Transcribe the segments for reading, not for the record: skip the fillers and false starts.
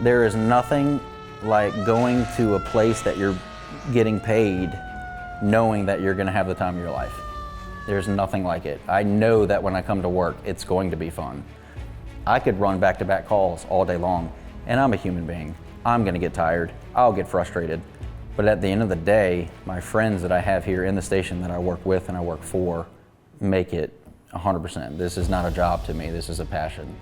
There is nothing like going to a place that you're getting paid knowing that you're gonna have the time of your life. There's nothing like it. I know that when I come to work, it's going to be fun. I could run back-to-back calls all day long, and I'm a human being. I'm gonna get tired, I'll get frustrated. But at the end of the day, my friends that I have here in the station that I work with and I work for make it 100%. This is not a job to me, this is a passion.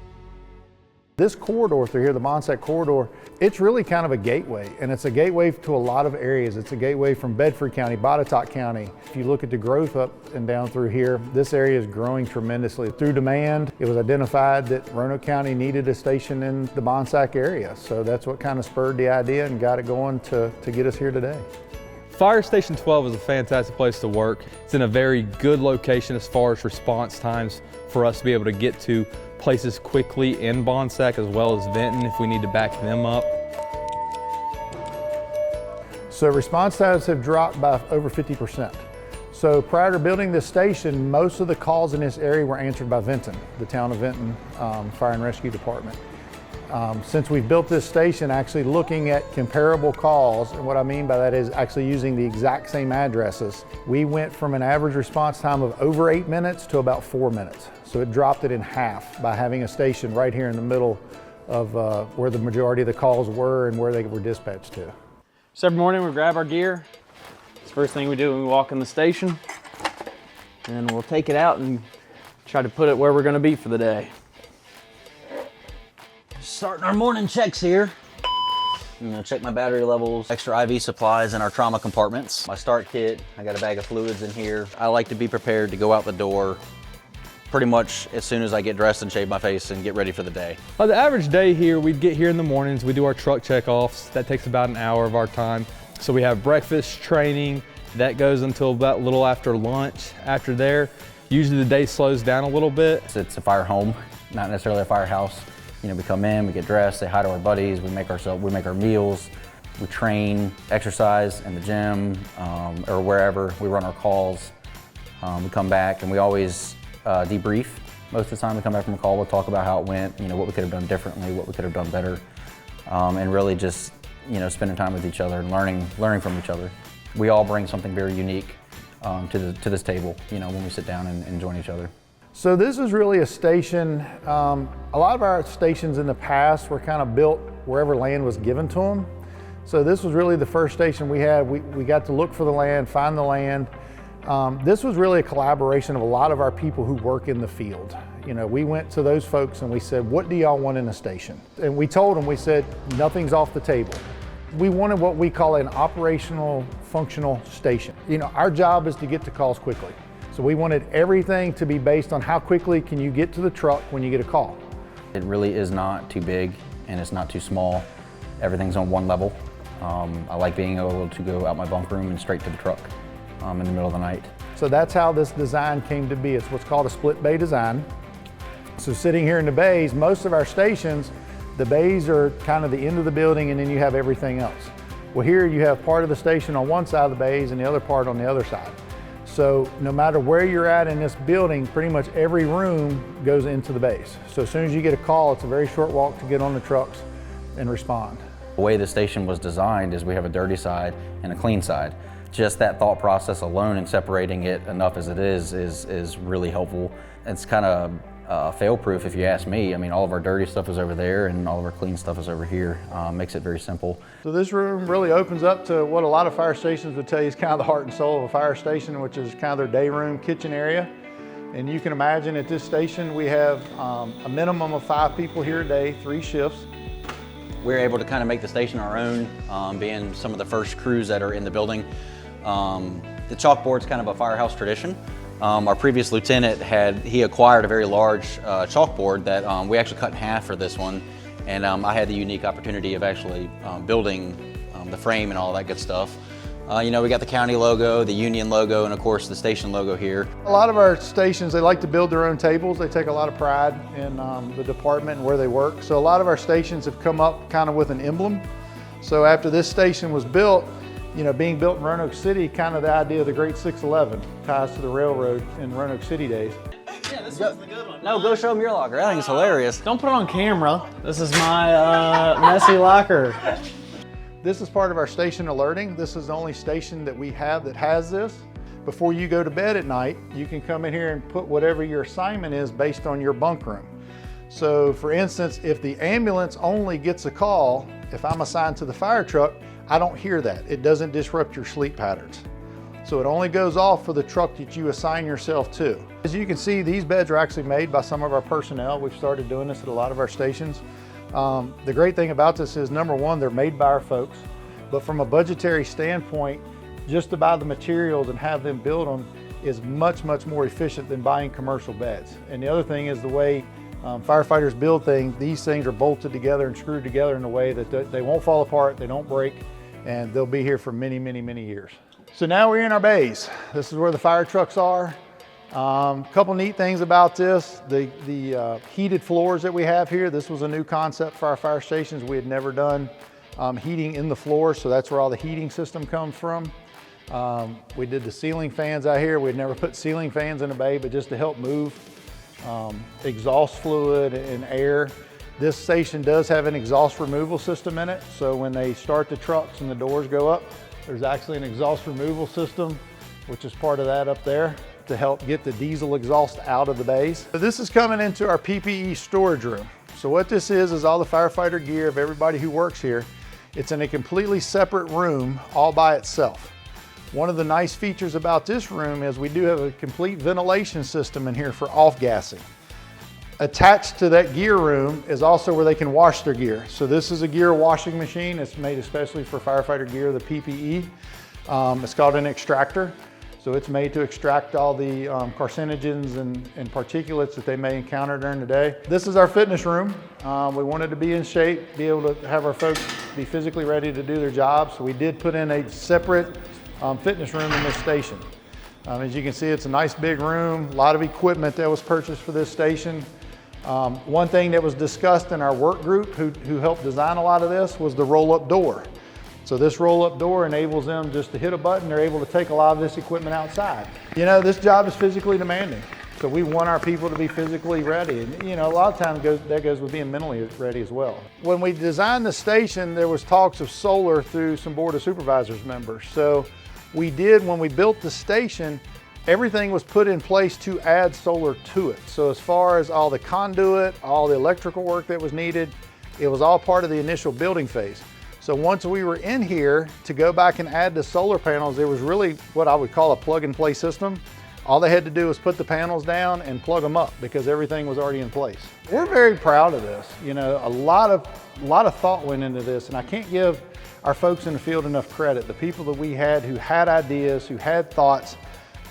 This corridor through here, the Bonsack corridor, it's really kind of a gateway, and it's a gateway to a lot of areas. It's a gateway from Bedford County, Bonsack County. If you look at the growth up and down through here, this area is growing tremendously. Through demand, it was identified that Roanoke County needed a station in the Bonsack area. So that's what kind of spurred the idea and got it going to get us here today. Fire Station 12 is a fantastic place to work. It's in a very good location as far as response times for us to be able to get to places quickly in Bonsack as well as Vinton if we need to back them up. So response times have dropped by over 50%. So prior to building this station, most of the calls in this area were answered by Vinton, the town of Vinton Fire and Rescue Department. Since we've built this station, actually looking at comparable calls, and what I mean by that is actually using the exact same addresses, we went from an average response time of over 8 minutes to about 4 minutes. So it dropped it in half by having a station right here in the middle of where the majority of the calls were and where they were dispatched to. So every morning we grab our gear. It's the first thing we do when we walk in the station. And we'll take it out and try to put it where we're gonna be for the day. Starting our morning checks here. I'm gonna check my battery levels, extra IV supplies in our trauma compartments. My start kit, I got a bag of fluids in here. I like to be prepared to go out the door pretty much as soon as I get dressed and shave my face and get ready for the day. The average day here, we'd get here in the mornings, we do our truck checkoffs. That takes about an hour of our time. So we have breakfast training, that goes until about a little after lunch. After there, usually the day slows down a little bit. It's a fire home, not necessarily a firehouse. You know, we come in, we get dressed, say hi to our buddies, we make our meals, we train, exercise in the gym or wherever. We run our calls. We come back and we always debrief. Most of the time we come back from a call, we'll talk about how it went, you know, what we could have done differently, what we could have done better, and really just, you know, spending time with each other and learning from each other. We all bring something very unique to this table, you know, when we sit down and join each other. So this is really a station, a lot of our stations in the past were kind of built wherever land was given to them. So this was really the first station we had. We got to look for the land, find the land. This was really a collaboration of a lot of our people who work in the field. You know, we went to those folks and we said, what do y'all want in a station? And we told them, we said, nothing's off the table. We wanted what we call an operational, functional station. You know, our job is to get to calls quickly. So we wanted everything to be based on how quickly can you get to the truck when you get a call. It really is not too big and it's not too small. Everything's on one level. I like being able to go out my bunk room and straight to the truck in the middle of the night. So that's how this design came to be. It's what's called a split bay design. So sitting here in the bays, most of our stations, the bays are kind of the end of the building and then you have everything else. Well, here you have part of the station on one side of the bays and the other part on the other side. So no matter where you're at in this building, pretty much every room goes into the bays. So as soon as you get a call, it's a very short walk to get on the trucks and respond. The way the station was designed is we have a dirty side and a clean side. Just that thought process alone and separating it enough as it is really helpful. It's kind of fail-proof if you ask me. I mean, all of our dirty stuff is over there and all of our clean stuff is over here. Makes it very simple. So this room really opens up to what a lot of fire stations would tell you is kind of the heart and soul of a fire station, which is kind of their day room, kitchen area. And you can imagine at this station we have a minimum of 5 people here a day, 3 shifts. We're able to kind of make the station our own, being some of the first crews that are in the building. The chalkboard's kind of a firehouse tradition. Our previous lieutenant he acquired a very large chalkboard that we actually cut in half for this one. And I had the unique opportunity of actually building the frame and all that good stuff. You know, we got the county logo, the union logo, and of course the station logo here. A lot of our stations, they like to build their own tables. They take a lot of pride in the department and where they work. So a lot of our stations have come up kind of with an emblem. So after this station was built, you know, being built in Roanoke City, kind of the idea of the Great 611 ties to the railroad in Roanoke City days. Yeah, this Go show them your locker. I think it's hilarious. Don't put it on camera. This is my messy locker. This is part of our station alerting. This is the only station that we have that has this. Before you go to bed at night, you can come in here and put whatever your assignment is based on your bunk room. So for instance, if the ambulance only gets a call, if I'm assigned to the fire truck, I don't hear that. It doesn't disrupt your sleep patterns. So it only goes off for the truck that you assign yourself to. As you can see, these beds are actually made by some of our personnel. We've started doing this at a lot of our stations. The great thing about this is, number one, they're made by our folks, but from a budgetary standpoint, just to buy the materials and have them build them is much, much more efficient than buying commercial beds. And the other thing is the way firefighters build things, these things are bolted together and screwed together in a way that they won't fall apart, they don't break, and they'll be here for many, many, many years. So now we're in our bays. This is where the fire trucks are. Couple neat things about this, the heated floors that we have here. This was a new concept for our fire stations. We had never done heating in the floor, so that's where all the heating system comes from. We did the ceiling fans out here. We'd never put ceiling fans in a bay, but just to help move exhaust fluid and air. This station does have an exhaust removal system in it, so when they start the trucks and the doors go up, there's actually an exhaust removal system, which is part of that up there, to help get the diesel exhaust out of the bays. So this is coming into our PPE storage room. So what this is all the firefighter gear of everybody who works here. It's in a completely separate room all by itself. One of the nice features about this room is we do have a complete ventilation system in here for off-gassing. Attached to that gear room is also where they can wash their gear. So this is a gear washing machine. It's made especially for firefighter gear, the PPE. It's called an extractor. So it's made to extract all the carcinogens and particulates that they may encounter during the day. This is our fitness room. We wanted to be in shape, be able to have our folks be physically ready to do their jobs. So we did put in a separate fitness room in this station. As you can see, it's a nice big room, a lot of equipment that was purchased for this station. One thing that was discussed in our work group who helped design a lot of this was the roll-up door. So this roll-up door enables them just to hit a button. They're able to take a lot of this equipment outside. You know, this job is physically demanding. So we want our people to be physically ready. And you know, a lot of times that goes with being mentally ready as well. When we designed the station, there was talks of solar through some Board of Supervisors members. So we did, when we built the station, everything was put in place to add solar to it. So as far as all the conduit, all the electrical work that was needed, it was all part of the initial building phase. So once we were in here to go back and add the solar panels, there was really what I would call a plug and play system. All they had to do was put the panels down and plug them up because everything was already in place. We're very proud of this. You know, a lot of thought went into this, and I can't give our folks in the field enough credit. The people that we had who had ideas, who had thoughts,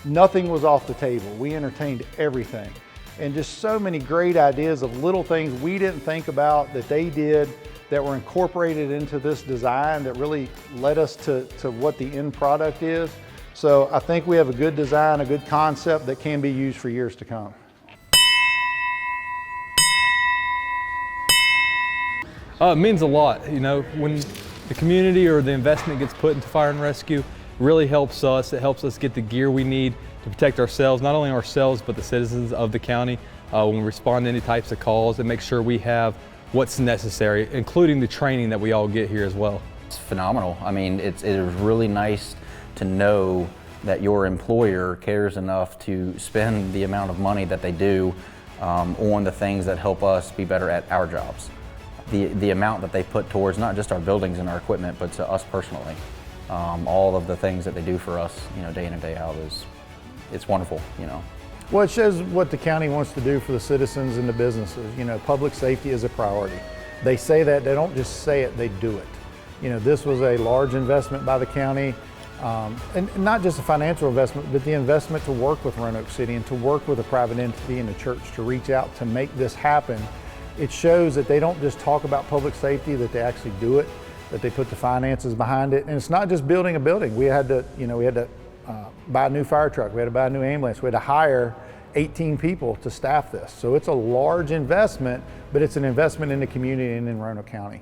nothing was off the table. We entertained everything. And just so many great ideas of little things we didn't think about that they did, that were incorporated into this design that really led us to what the end product is. So I think we have a good design, a good concept that can be used for years to come. It means a lot, you know, when the community or the investment gets put into fire and rescue, really helps us. It helps us get the gear we need to protect ourselves, not only ourselves, but the citizens of the county. When we respond to any types of calls, and make sure we have what's necessary, including the training that we all get here as well. It's phenomenal. I mean, it is really nice to know that your employer cares enough to spend the amount of money that they do on the things that help us be better at our jobs. The amount that they put towards not just our buildings and our equipment, but to us personally. All of the things that they do for us, you know, day in and day out it's wonderful, you know. Well, it shows what the county wants to do for the citizens and the businesses. You know, public safety is a priority. They say that, they don't just say it, they do it. You know, this was a large investment by the county, and not just a financial investment, but the investment to work with Roanoke City and to work with a private entity and a church to reach out to make this happen. It shows that they don't just talk about public safety, that they actually do it, that they put the finances behind it. And it's not just building a building. We had to, you know, buy a new fire truck. We had to buy a new ambulance. We had to hire 18 people to staff this. So it's a large investment, but it's an investment in the community and in Roanoke County.